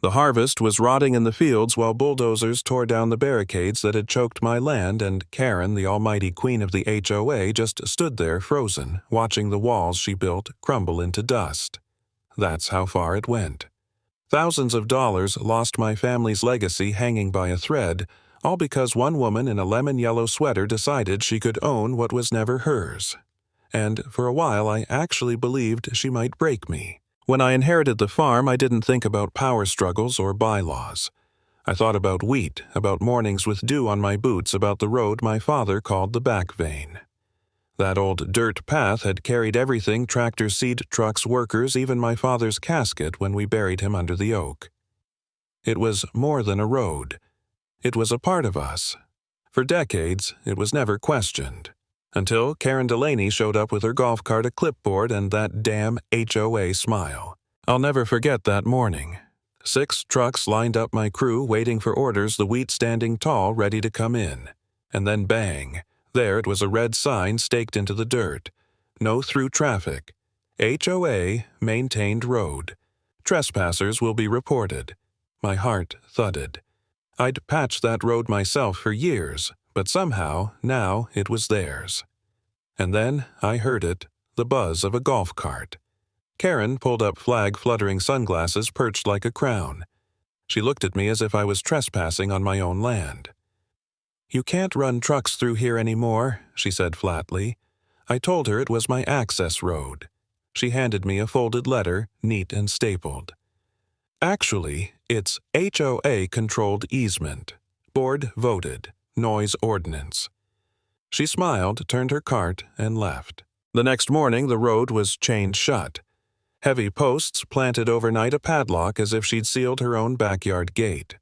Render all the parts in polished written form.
The harvest was rotting in the fields while bulldozers tore down the barricades that had choked my land, and Karen, the almighty queen of the HOA, just stood there frozen, watching the walls she built crumble into dust. That's how far it went. Thousands of dollars lost my family's legacy hanging by a thread, all because one woman in a lemon-yellow sweater decided she could own what was never hers. And for a while I actually believed she might break me. When I inherited the farm, I didn't think about power struggles or bylaws. I thought about wheat, about mornings with dew on my boots, about the road my father called the back vein. That old dirt path had carried everything: tractors, seed trucks, workers, even my father's casket when we buried him under the oak. It was more than a road. It was a part of us. For decades, it was never questioned. Until Karen Delaney showed up with her golf cart, a clipboard, and that damn HOA smile. I'll never forget that morning. 6 trucks lined up my crew, waiting for orders, the wheat standing tall, ready to come in. And then bang! There it was, a red sign staked into the dirt. No through traffic. HOA maintained road. Trespassers will be reported. My heart thudded. I'd patched that road myself for years, but somehow, now it was theirs. And then I heard it, the buzz of a golf cart. Karen pulled up flag-fluttering sunglasses perched like a crown. She looked at me as if I was trespassing on my own land. "You can't run trucks through here anymore," she said flatly. I told her it was my access road. She handed me a folded letter, neat and stapled. "Actually, it's HOA-controlled easement. Board voted. Noise ordinance." She smiled, turned her cart, and left. The next morning, the road was chained shut. Heavy posts planted overnight, a padlock as if she'd sealed her own backyard gate.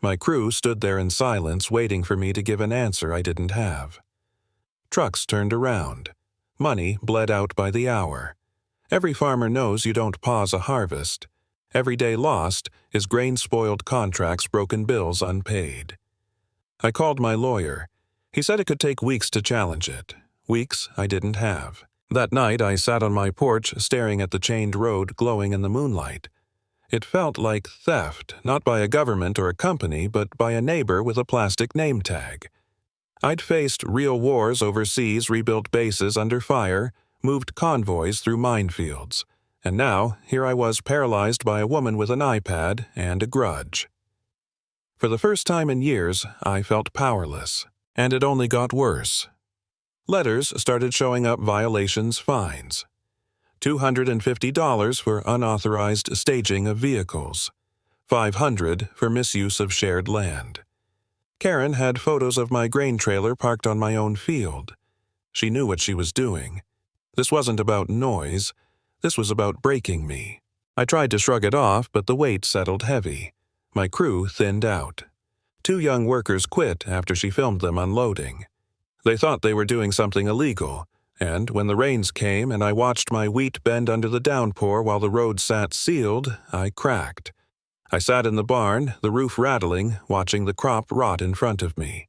My crew stood there in silence, waiting for me to give an answer I didn't have. Trucks turned around. Money bled out by the hour. Every farmer knows you don't pause a harvest. Every day lost is grain-spoiled contracts, broken bills unpaid. I called my lawyer. He said it could take weeks to challenge it. Weeks I didn't have. That night I sat on my porch, staring at the chained road glowing in the moonlight. It felt like theft, not by a government or a company, but by a neighbor with a plastic name tag. I'd faced real wars overseas, rebuilt bases under fire, moved convoys through minefields. And now, here I was, paralyzed by a woman with an iPad and a grudge. For the first time in years, I felt powerless. And it only got worse. Letters started showing up: violations, fines. $250 for unauthorized staging of vehicles. $500 for misuse of shared land. Karen had photos of my grain trailer parked on my own field. She knew what she was doing. This wasn't about noise. This was about breaking me. I tried to shrug it off, but the weight settled heavy. My crew thinned out. 2 young workers quit after she filmed them unloading. They thought they were doing something illegal, and when the rains came and I watched my wheat bend under the downpour while the road sat sealed, I cracked. I sat in the barn, the roof rattling, watching the crop rot in front of me.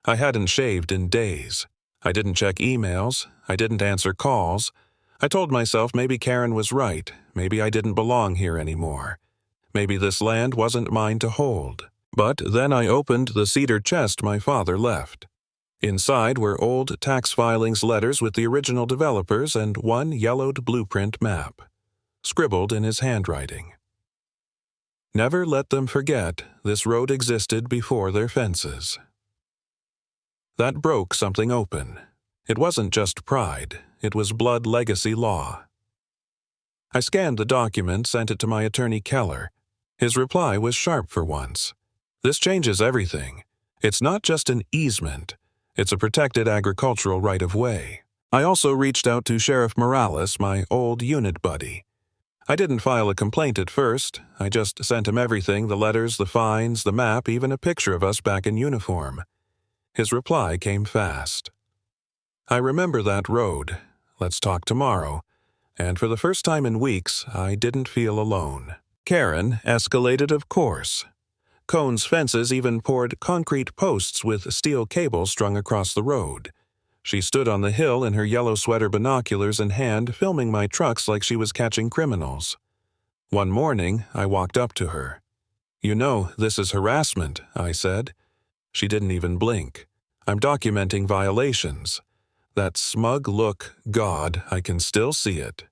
I hadn't shaved in days. I didn't check emails. I didn't answer calls. I told myself maybe Karen was right. Maybe I didn't belong here anymore. Maybe this land wasn't mine to hold. But then I opened the cedar chest my father left. Inside were old tax filings, letters with the original developers, and one yellowed blueprint map, scribbled in his handwriting. Never let them forget this road existed before their fences. That broke something open. It wasn't just pride. It was blood legacy law. I scanned the document, sent it to my attorney Keller. His reply was sharp for once. "This changes everything. It's not just an easement. It's a protected agricultural right-of-way." I also reached out to Sheriff Morales, my old unit buddy. I didn't file a complaint at first. I just sent him everything: the letters, the fines, the map, even a picture of us back in uniform. His reply came fast. "I remember that road. Let's talk tomorrow." And for the first time in weeks, I didn't feel alone. Karen escalated, of course. Cone's fences even poured concrete posts with steel cables strung across the road. She stood on the hill in her yellow sweater, binoculars in hand, filming my trucks like she was catching criminals. One morning, I walked up to her. "You know, this is harassment," I said. She didn't even blink. "I'm documenting violations." That smug look, God, I can still see it.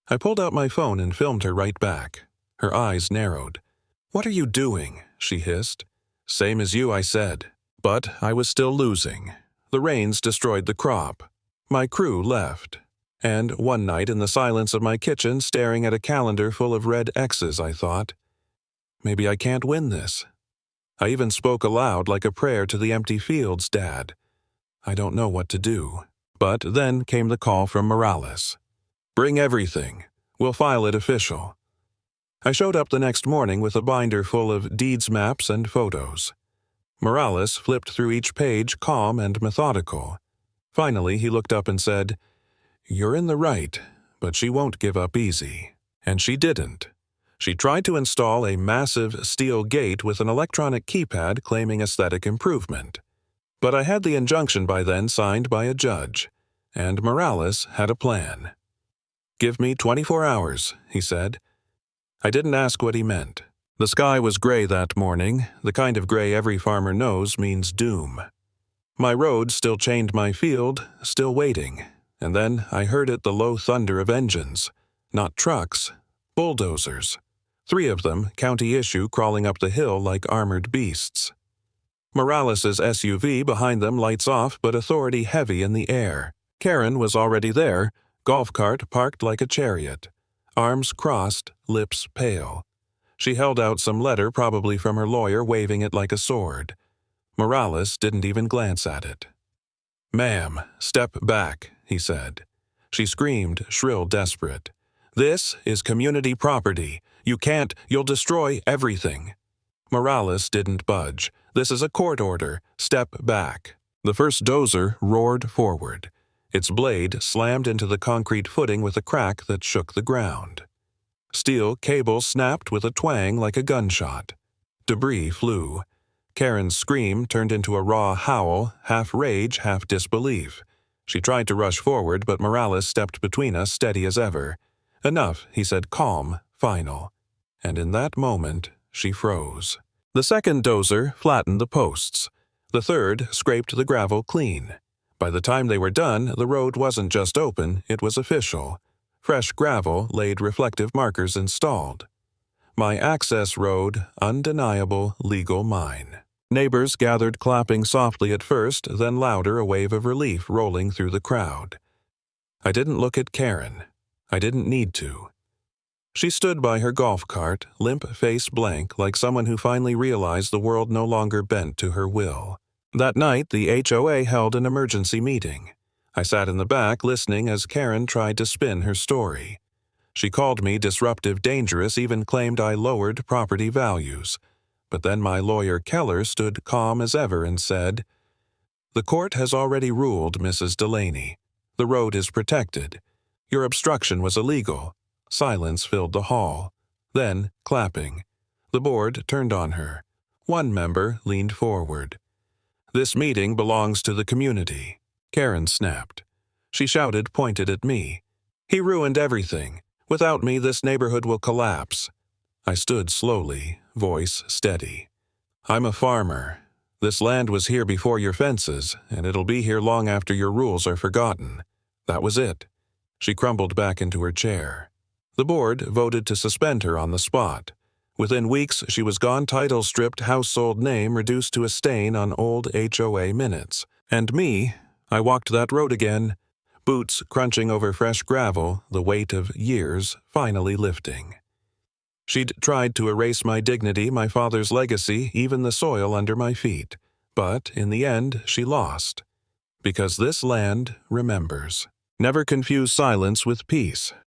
I pulled out my phone and filmed her right back. Her eyes narrowed. "What are you doing?" she hissed. "Same as you," I said. But I was still losing. The rains destroyed the crop. My crew left. And one night in the silence of my kitchen, staring at a calendar full of red X's, I thought, maybe I can't win this. I even spoke aloud like a prayer to the empty fields, Dad. I don't know what to do. But then came the call from Morales. "Bring everything. We'll file it official." I showed up the next morning with a binder full of deeds maps and photos. Morales flipped through each page, calm and methodical. Finally, he looked up and said, "You're in the right, but she won't give up easy." And she didn't. She tried to install a massive steel gate with an electronic keypad claiming aesthetic improvement. But I had the injunction by then signed by a judge, and Morales had a plan. "Give me 24 hours, he said. I didn't ask what he meant. The sky was gray that morning, the kind of gray every farmer knows means doom. My road still chained my field, still waiting, and then I heard it, the low thunder of engines. Not trucks, bulldozers. 3 of them, county issue, crawling up the hill like armored beasts. Morales's SUV behind them lights off, but authority heavy in the air. Karen was already there, golf cart parked like a chariot. Arms crossed, lips pale. She held out some letter, probably from her lawyer, waving it like a sword. Morales didn't even glance at it. "Ma'am, step back," he said. She screamed, shrill, desperate. "This is community property. You can't, you'll destroy everything." Morales didn't budge. "This is a court order. Step back." The first dozer roared forward. Its blade slammed into the concrete footing with a crack that shook the ground. Steel cable snapped with a twang like a gunshot. Debris flew. Karen's scream turned into a raw howl, half rage, half disbelief. She tried to rush forward, but Morales stepped between us, steady as ever. "Enough," he said, calm, final. And in that moment, she froze. The second dozer flattened the posts. The third scraped the gravel clean. By the time they were done, the road wasn't just open, it was official. Fresh gravel laid reflective markers installed. My access road, undeniable, legal mine. Neighbors gathered, clapping softly at first, then louder, a wave of relief rolling through the crowd. I didn't look at Karen. I didn't need to. She stood by her golf cart, limp face blank, like someone who finally realized the world no longer bent to her will. That night, the HOA held an emergency meeting. I sat in the back, listening as Karen tried to spin her story. She called me disruptive, dangerous, even claimed I lowered property values. But then my lawyer Keller stood calm as ever and said, "The court has already ruled, Mrs. Delaney. The road is protected. Your obstruction was illegal." Silence filled the hall. Then, clapping. The board turned on her. One member leaned forward. "This meeting belongs to the community." Karen snapped. She shouted, pointed at me. "He ruined everything. Without me, this neighborhood will collapse." I stood slowly, voice steady. "I'm a farmer. This land was here before your fences, and it'll be here long after your rules are forgotten." That was it. She crumbled back into her chair. The board voted to suspend her on the spot. Within weeks, she was gone, title stripped, house sold, name reduced to a stain on old HOA minutes. And me, I walked that road again, boots crunching over fresh gravel, the weight of years finally lifting. She'd tried to erase my dignity, my father's legacy, even the soil under my feet. But in the end, she lost. Because this land remembers. Never confuse silence with peace.